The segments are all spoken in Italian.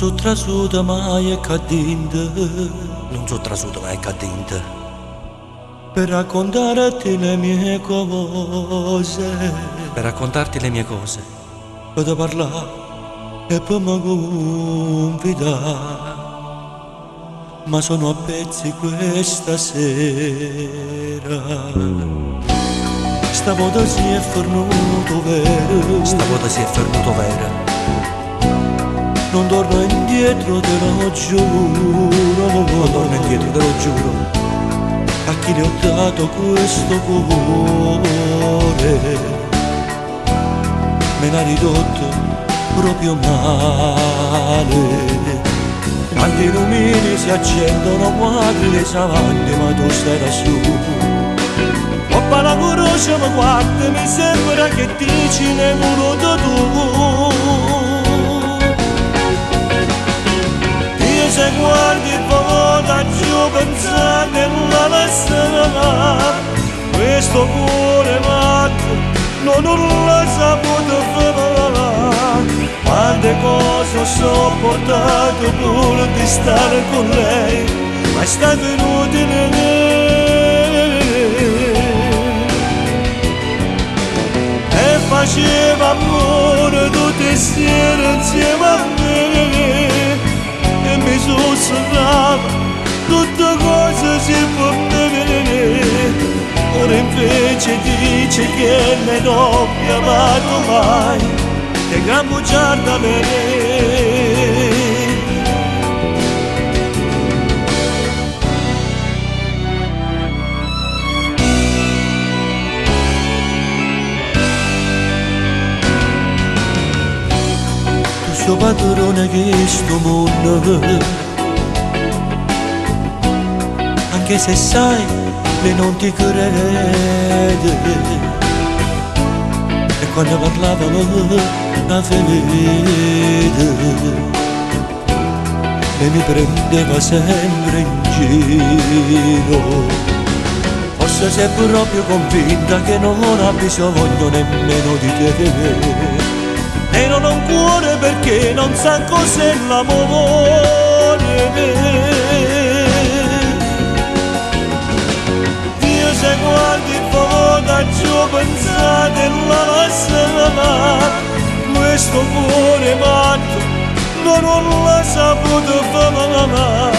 so trasuta mai e cadente, non so trasuta mai e cadente, per raccontarti le mie cose, per raccontarti le mie cose, per parlare e per mi confidare, ma sono a pezzi questa sera. Stavolta si è fermato vero, stavolta si è fermato vero. Non torno indietro, te lo giuro, non torno indietro, te lo giuro. A chi le ho dato questo cuore, me l'ha ridotto proprio male. Quanti lumini si accendono, quadri le savane, ma tu stai lassù. Oppa la conosce, ma guarda, mi sembra che dici ne voluto tu. Se guardi poi da giù pensate la lascerà, questo cuore matto non l'ho saputo fare. Quante cose ho sopportato pur di stare con lei, ma è stato inutile. E faceva amore tutte le sere insieme a me, e mi sussurrava tutte cose si può vedere. Ora invece dice che me non mi ha amato mai, che gran bugiarda me. Tu sei padrone che sto mondo, anche se sai che non ti crede. E quando parlavamo la fede, e mi prendeva sempre in giro. Forse sei proprio convinta che non ha bisogno nemmeno di te, e non ho un cuore perché non sa cos'è l'amore. Dio, se guardi poi da giù pensate la lascerà, questo cuore matto non l'ho saputo fare.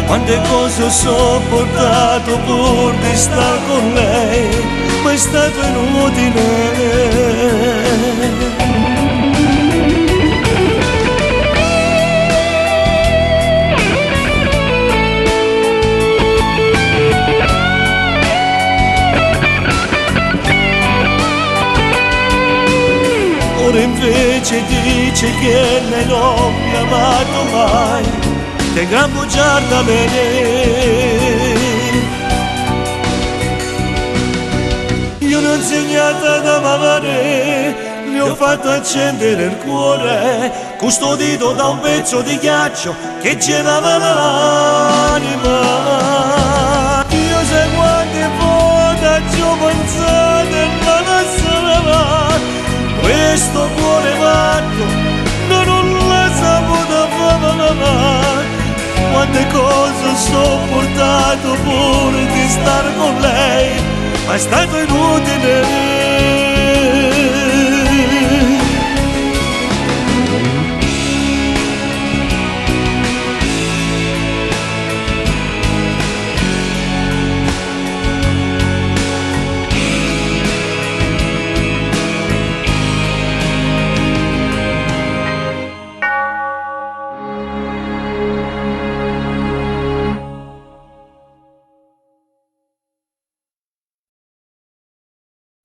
Quante cose ho sopportato pur di star con lei, ma è stato inutile. Ora invece dice che me non mi ha amato mai, che gran bugiarda me ne. Io non ho insegnato ad amare, gli ho fatto accendere il cuore, custodito da un pezzo di ghiaccio che gelava l'anima. Io se guardi poi da giù pensate la lascerà, questo cuore matto non l'ho saputo fare. Quante cose ho sopportato pur di star con lei, ma è stato inutile.